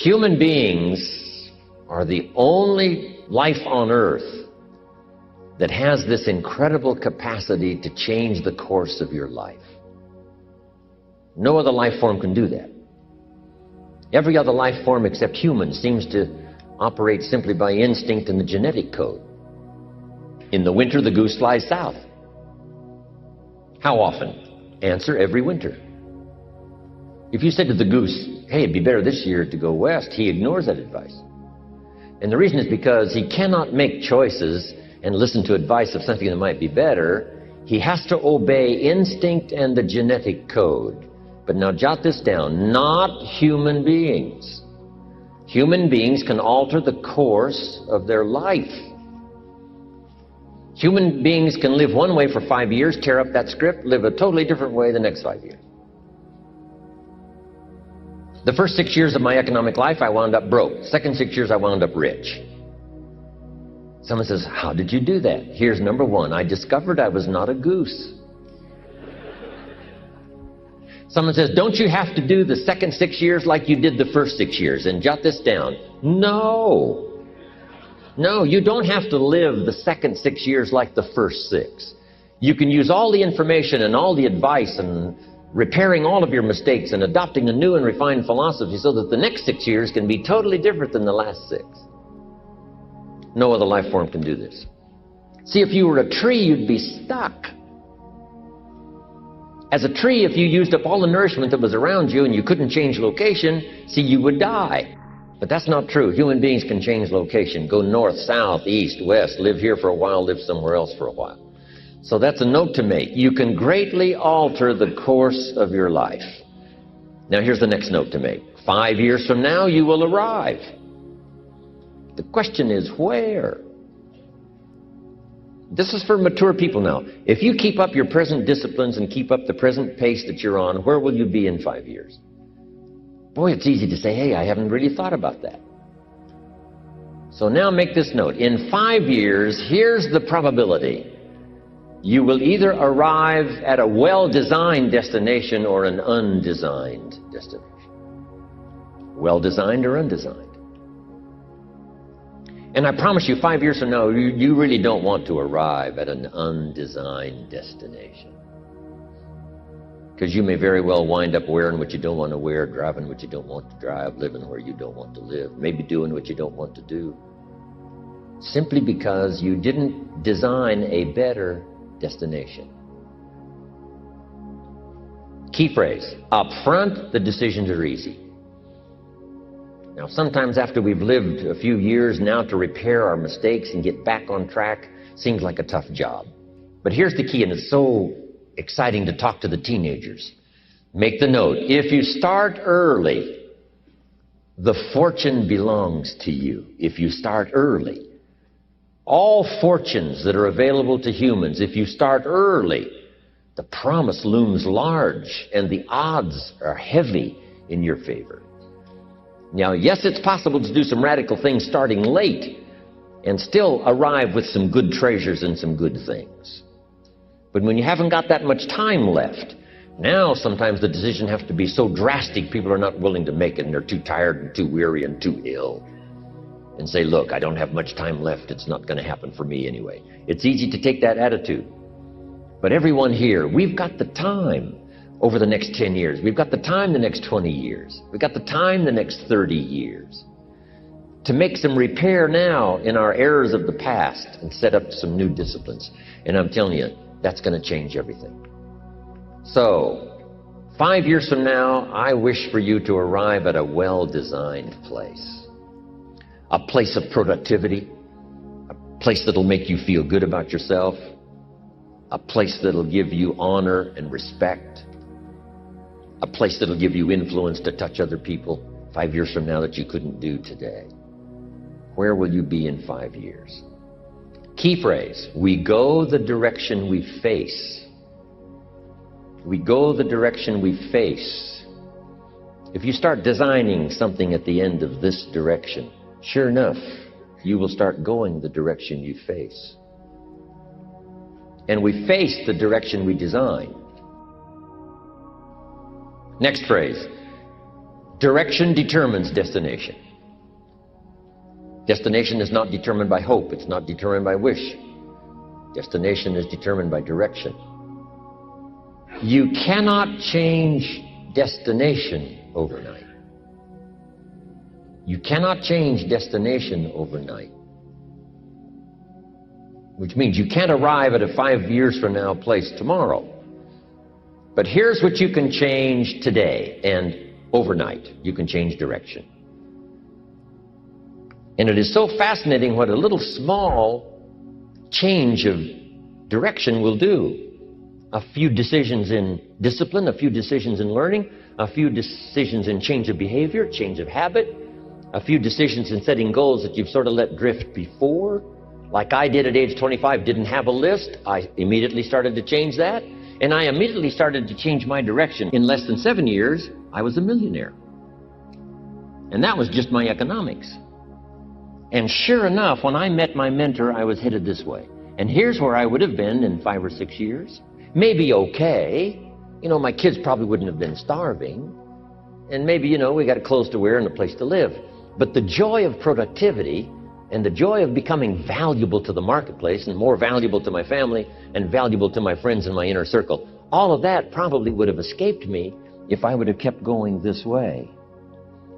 Human beings are the only life on earth that has this incredible capacity to change the course of your life. No other life form can do that. Every other life form except humans seems to operate simply by instinct and the genetic code. In the winter, the goose flies south. How often? Answer, every winter. If you said to the goose, hey, it'd be better this year to go west, he ignores that advice. And the reason is because he cannot make choices and listen to advice of something that might be better. He has to obey instinct and the genetic code. But now jot this down, not human beings. Human beings can alter the course of their life. Human beings can live one way for 5 years, tear up that script, live a totally different way the next 5 years. The first 6 years of my economic life, I wound up broke. Second 6 years, I wound up rich. Someone says, how did you do that? Here's number one. I discovered I was not a goose. Someone says, don't you have to do the second 6 years like you did the first 6 years? And jot this down. No. No, you don't have to live the second 6 years like the first 6. You can use all the information and all the advice and repairing all of your mistakes and adopting a new and refined philosophy so that the next 6 years can be totally different than the last 6. No other life form can do this. See, if you were a tree, you'd be stuck. As a tree, if you used up all the nourishment that was around you and you couldn't change location, see, you would die. But that's not true. Human beings can change location, go north, south, east, west, live here for a while, live somewhere else for a while. So that's a note to make. You can greatly alter the course of your life. Now here's the next note to make. 5 years from now, you will arrive. The question is where? This is for mature people now. If you keep up your present disciplines and keep up the present pace that you're on, where will you be in 5 years? Boy, it's easy to say, hey, I haven't really thought about that. So now make this note. In 5 years, here's the probability. You will either arrive at a well-designed destination or an undesigned destination. Well-designed or undesigned. And I promise you, 5 years from now, you really don't want to arrive at an undesigned destination. Because you may very well wind up wearing what you don't want to wear, driving what you don't want to drive, living where you don't want to live, maybe doing what you don't want to do. Simply because you didn't design a better destination. Key phrase, up front, the decisions are easy. Now, sometimes after we've lived a few years now, to repair our mistakes and get back on track seems like a tough job. But here's the key, and it's so exciting to talk to the teenagers. Make the note. If you start early, the fortune belongs to you. If you start early. All fortunes that are available to humans, if you start early, the promise looms large and the odds are heavy in your favor. Now, yes, it's possible to do some radical things starting late and still arrive with some good treasures and some good things. But when you haven't got that much time left, now sometimes the decision has to be so drastic people are not willing to make it and they're too tired and too weary and too ill. And say, look, I don't have much time left. It's not going to happen for me anyway. It's easy to take that attitude. But everyone here, we've got the time over the next 10 years. We've got the time the next 20 years. We've got the time the next 30 years to make some repair now in our errors of the past and set up some new disciplines. And I'm telling you, that's going to change everything. So, 5 years from now, I wish for you to arrive at a well-designed place. A place of productivity, a place that'll make you feel good about yourself, a place that'll give you honor and respect, a place that'll give you influence to touch other people 5 years from now that you couldn't do today. Where will you be in 5 years? Key phrase, we go the direction we face. We go the direction we face. If you start designing something at the end of this direction, sure enough, you will start going the direction you face. And we face the direction we design. Next phrase. Direction determines destination. Destination is not determined by hope. It's not determined by wish. Destination is determined by direction. You cannot change destination overnight. You cannot change destination overnight. Which means you can't arrive at a 5 years from now place tomorrow. But here's what you can change today and overnight. You can change direction. And it is so fascinating what a little small change of direction will do. A few decisions in discipline, a few decisions in learning, a few decisions in change of behavior, change of habit, a few decisions in setting goals that you've sort of let drift before. Like I did at age 25, didn't have a list. I immediately started to change that. And I immediately started to change my direction. In less than 7 years, I was a millionaire. And that was just my economics. And sure enough, when I met my mentor, I was headed this way. And here's where I would have been in 5 or 6 years. Maybe okay. You know, my kids probably wouldn't have been starving. And maybe, you know, we got clothes to wear and a place to live. But the joy of productivity and the joy of becoming valuable to the marketplace and more valuable to my family and valuable to my friends in my inner circle, all of that probably would have escaped me if I would have kept going this way.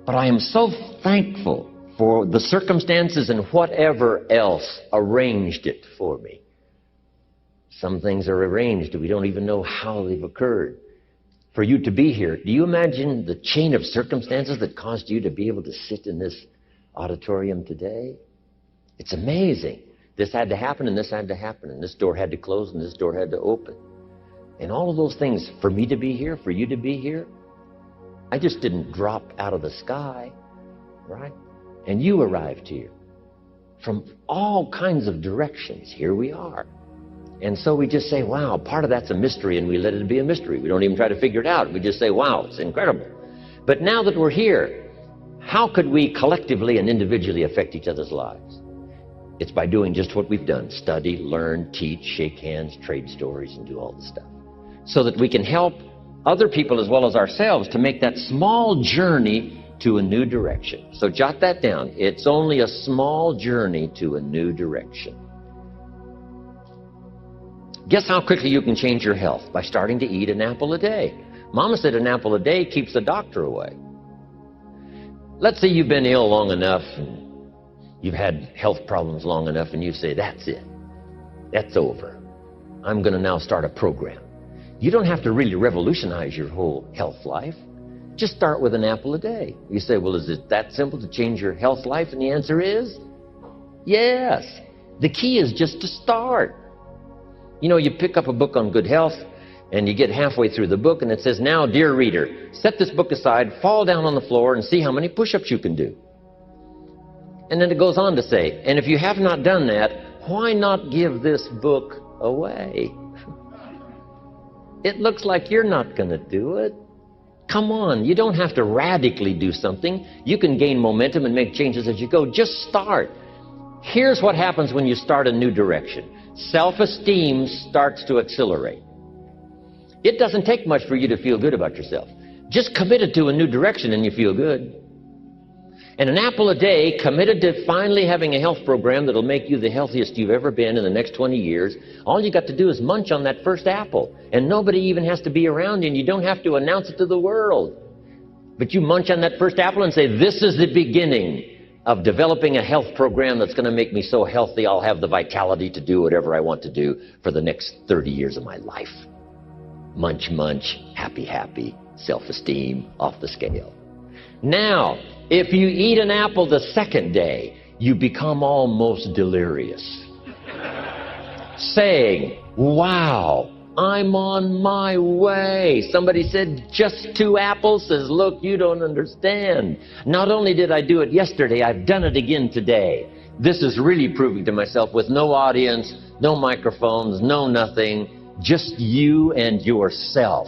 But I am so thankful for the circumstances and whatever else arranged it for me. Some things are arranged, we don't even know how they've occurred. For you to be here, do you imagine the chain of circumstances that caused you to be able to sit in this auditorium today? It's amazing. This had to happen, and this had to happen, and this door had to close, and this door had to open. And all of those things, for me to be here, for you to be here, I just didn't drop out of the sky, right? And you arrived here from all kinds of directions. Here we are. And so we just say, wow, part of that's a mystery, and we let it be a mystery. We don't even try to figure it out. We just say, wow, it's incredible. But now that we're here, how could we collectively and individually affect each other's lives? It's by doing just what we've done. Study, learn, teach, shake hands, trade stories, and do all the stuff. So that we can help other people as well as ourselves to make that small journey to a new direction. So jot that down. It's only a small journey to a new direction. Guess how quickly you can change your health? By starting to eat an apple a day. Mama said an apple a day keeps the doctor away. Let's say you've been ill long enough, and you've had health problems long enough, and you say, that's it. That's over. I'm going to now start a program. You don't have to really revolutionize your whole health life. Just start with an apple a day. You say, well, is it that simple to change your health life? And the answer is, yes. The key is just to start. You know, you pick up a book on good health, and you get halfway through the book, and it says, now, dear reader, set this book aside, fall down on the floor, and see how many push-ups you can do. And then it goes on to say, and if you have not done that, why not give this book away? It looks like you're not going to do it. Come on, you don't have to radically do something. You can gain momentum and make changes as you go. Just start. Here's what happens when you start a new direction. Self-esteem starts to accelerate. It doesn't take much for you to feel good about yourself. Just committed to a new direction and you feel good. And an apple a day, committed to finally having a health program that'll make you the healthiest you've ever been in the next 20 years, all you got to do is munch on that first apple. And nobody even has to be around you, and you don't have to announce it to the world. But you munch on that first apple and say, this is the beginning of developing a health program that's going to make me so healthy I'll have the vitality to do whatever I want to do for the next 30 years of my life. Munch, munch, happy, happy, self-esteem off the scale. Now, if you eat an apple the second day, you become almost delirious, saying, wow, I'm on my way. Somebody said, just 2 apples? Says, look, you don't understand. Not only did I do it yesterday, I've done it again today. This is really proving to myself with no audience, no microphones, no nothing, just you and yourself.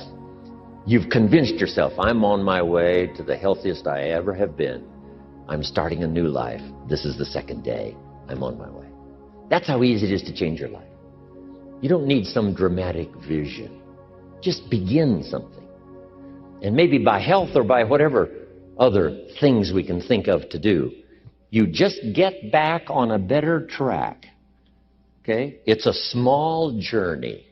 You've convinced yourself, I'm on my way to the healthiest I ever have been. I'm starting a new life. This is the second day. I'm on my way. That's how easy it is to change your life. You don't need some dramatic vision. Just begin something. And maybe by health or by whatever other things we can think of to do. You just get back on a better track. Okay? It's a small journey.